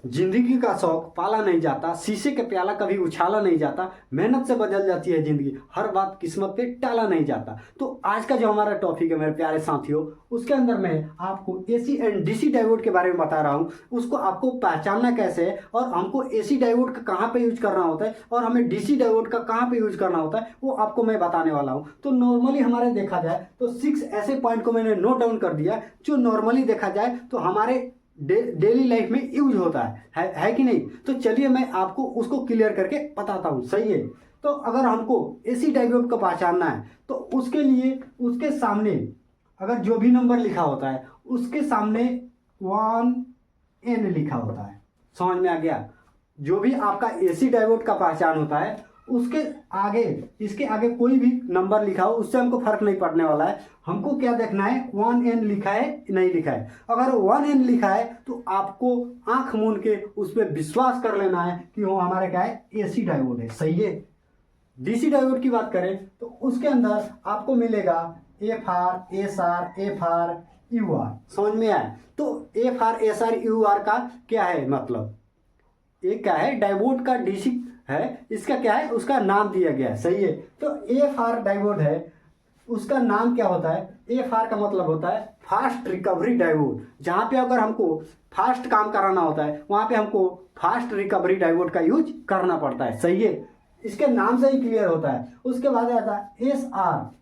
जिंदगी का शौक पाला नहीं जाता, शीशे के प्याला कभी उछाला नहीं जाता, मेहनत से बदल जाती है जिंदगी, हर बात किस्मत पे टाला नहीं जाता। तो आज का जो हमारा टॉपिक है मेरे प्यारे साथियों, उसके अंदर मैं आपको एसी एंड डीसी डायोड के बारे में बता रहा हूँ। उसको आपको पहचानना कैसे है और हमको एसी डायोड का कहाँ पे यूज करना होता है और हमें डीसी डायोड का कहाँ पे यूज करना होता है, वो आपको मैं बताने वाला हूँ। तो नॉर्मली हमारे देखा जाए तो 6 ऐसे पॉइंट को मैंने नोट डाउन कर दिया जो नॉर्मली देखा जाए तो हमारे डेली लाइफ में यूज होता है कि नहीं। तो चलिए मैं आपको उसको क्लियर करके बताता हूँ, सही है। तो अगर हमको एसी डायोड को पहचानना है तो उसके लिए उसके सामने अगर जो भी नंबर लिखा होता है उसके सामने 1N लिखा होता है, समझ में आ गया। जो भी आपका एसी डायोड का पहचान होता है उसके आगे, इसके आगे कोई भी नंबर लिखा हो उससे हमको फर्क नहीं पड़ने वाला है। हमको क्या देखना है 1N लिखा है नहीं लिखा है। अगर 1N लिखा है तो आपको आंख मूंद के उस पर विश्वास कर लेना है कि वो हमारे क्या है, एसी डायोड है, सही है। डीसी डायोड की बात करें तो उसके अंदर आपको मिलेगा FR SR FR UR, समझ में आया। तो FR SR UR का क्या है मतलब, ये क्या है, डायोड का डीसी है, इसका क्या है, उसका नाम दिया गया है, सही है। तो FR डायोड है, उसका नाम क्या होता है, FR का मतलब होता है फास्ट रिकवरी डायोड। जहां पे अगर हमको फास्ट काम कराना होता है वहां पे हमको फास्ट रिकवरी डायोड का यूज करना पड़ता है, सही है। इसके नाम से ही क्लियर होता है। उसके बाद आता है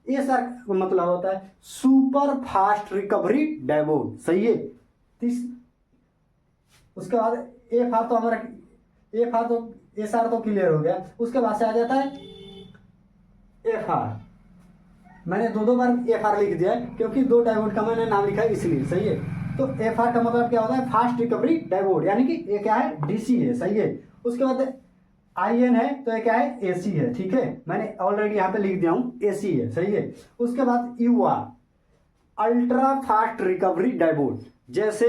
SR का मतलब होता है सुपर फास्ट रिकवरी डायोड, सही है। उसके बाद FR तो हमारा FR तो SR तो क्लियर हो गया। उसके बाद से आ जाता है FR। मैंने दो बार FR लिख दिया है क्योंकि दो डायोड का मैंने नाम लिखा है इसलिए, सही है। तो FR का मतलब क्या होता है, फास्ट रिकवरी डायोड, यानी कि ये क्या है, डीसी है, सही है। उसके बाद IN है तो ये क्या है, AC है, ठीक है। मैंने ऑलरेडी यहाँ पे लिख दिया हूँ AC है, सही है। उसके बाद UR ultra fast recovery diode. जैसे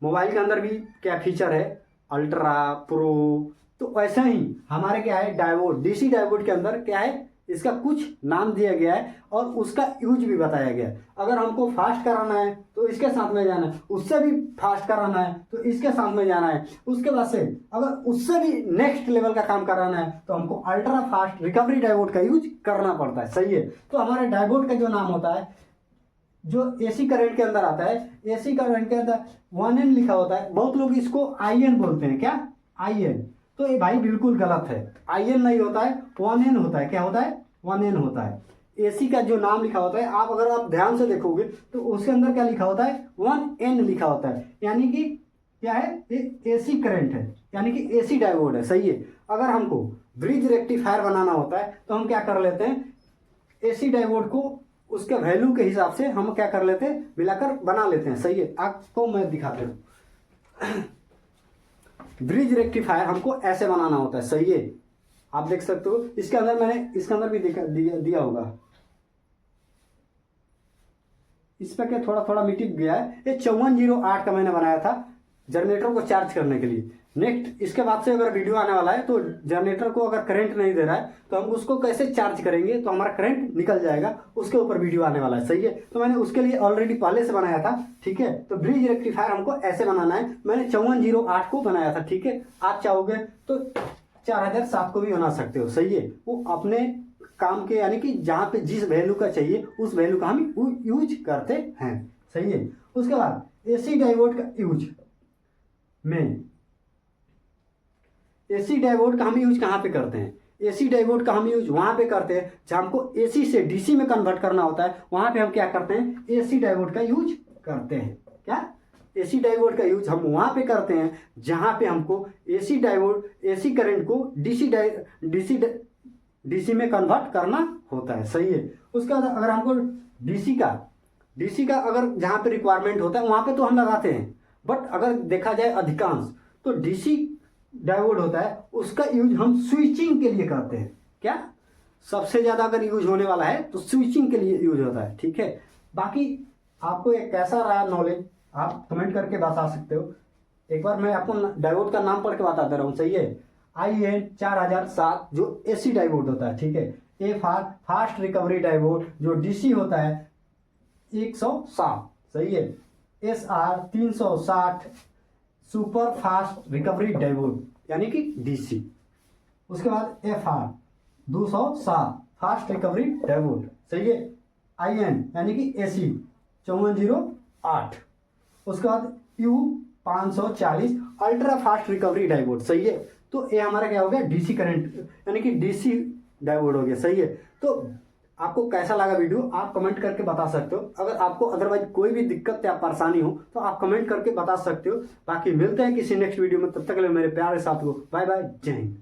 मोबाइल के अंदर भी क्या फीचर है, अल्ट्रा प्रो, तो वैसे ही हमारे क्या है डायोड, डीसी डायोड के अंदर क्या है, इसका कुछ नाम दिया गया है और उसका यूज भी बताया गया है। अगर हमको फास्ट कराना है तो इसके साथ में जाना है, उससे भी फास्ट कराना है तो इसके साथ में जाना है। उसके बाद से अगर उससे भी नेक्स्ट लेवल का काम कराना है तो हमको अल्ट्रा फास्ट रिकवरी डायोड का यूज करना पड़ता है, सही है। तो हमारे डायोड का जो नाम होता है, जो एसी करंट के अंदर आता है, एसी करंट के अंदर 1N लिखा होता है। बहुत लोग इसको IN बोलते हैं, क्या IN, तो ये भाई बिल्कुल गलत है। IN नहीं होता है, 1N होता है। क्या होता है, 1N होता है। एसी का जो नाम लिखा होता है, आप अगर आप ध्यान से देखोगे तो उसके अंदर क्या लिखा होता है, 1N लिखा होता है, यानी कि क्या है, ये एसी करंट है, यानी कि एसी डायोड है, सही है। अगर हमको ब्रिज रेक्टिफायर बनाना होता है तो हम क्या कर लेते हैं, एसी डायोड को उसके वैल्यू के हिसाब से हम क्या कर लेते हैं, मिलाकर बना लेते हैं, सही है। आपको मैं दिखाता हूँ। ब्रिज रेक्टिफायर हमको ऐसे बनाना होता है, सही है। आप देख सकते हो इसके अंदर, मैंने इसके अंदर भी दिया होगा। इस पर क्या थोड़ा थोड़ा मिट गया है। ये 5408 का मैंने बनाया था जनरेटर को चार्ज करने के लिए। नेक्स्ट इसके बाद से अगर वीडियो आने वाला है तो जनरेटर को अगर करंट नहीं दे रहा है तो हम उसको कैसे चार्ज करेंगे तो हमारा करंट निकल जाएगा, उसके ऊपर वीडियो आने वाला है, सही है। तो मैंने उसके लिए ऑलरेडी पहले से बनाया था, ठीक है। तो ब्रिज रेक्टिफायर हमको ऐसे बनाना है। मैंने 5408 को बनाया था, ठीक है। आप चाहोगे तो 4007 को भी बना सकते हो, सही है। वो अपने काम के, यानी कि जहाँ पे जिस वैल्यू का चाहिए उस वैल्यू का हम यूज करते हैं, सही है। उसके बाद एसी डायोड का यूज में, एसी डायोड का हम यूज कहाँ पे करते हैं, एसी डायोड का हम यूज वहां पे करते हैं जहां हमको एसी से डीसी में कन्वर्ट करना होता है। वहां पे हम क्या करते हैं, एसी डायोड का यूज करते हैं। क्या, एसी डायोड का यूज हम वहां पे करते हैं जहां पे हमको एसी डायोड, एसी करंट को डीसी में कन्वर्ट करना होता है, सही है। उसके बाद अगर हमको डीसी का अगर जहां पे रिक्वायरमेंट होता है वहां पे तो हम लगाते हैं, बट अगर देखा जाए अधिकांश तो डीसी डायोड होता है उसका यूज हम स्विचिंग के लिए करते हैं। क्या, सबसे ज्यादा अगर यूज होने वाला है तो स्विचिंग के लिए यूज होता है, ठीक है। बाकी आपको एक कैसा रहा नॉलेज, आप कमेंट करके बता सकते हो। एक बार मैं आपको डायोड का नाम पढ़ के बता दे रहा हूँ, सही है। IN 4007 जो एसी डायोड होता है, ठीक है। FR फास्ट रिकवरी डायोड जो डीसी होता है 107, सही है। SR 360 super fast recovery diode यानी कि डीसी। उसके बाद FR 207 फास्ट रिकवरी डायोड, सही है। IN यानी कि AC 5408। उसके बाद U 540 ultra fast recovery diode, सही है। तो ये हमारा क्या हो गया, डीसी करंट यानी कि डीसी डायोड हो गया, सही है। तो आपको कैसा लगा वीडियो आप कमेंट करके बता सकते हो। अगर आपको अदरवाइज कोई भी दिक्कत या परेशानी हो तो आप कमेंट करके बता सकते हो। बाकी मिलते हैं किसी नेक्स्ट वीडियो में, तब तक के लिए मेरे प्यारे साथियों बाय बाय, जय हिंद।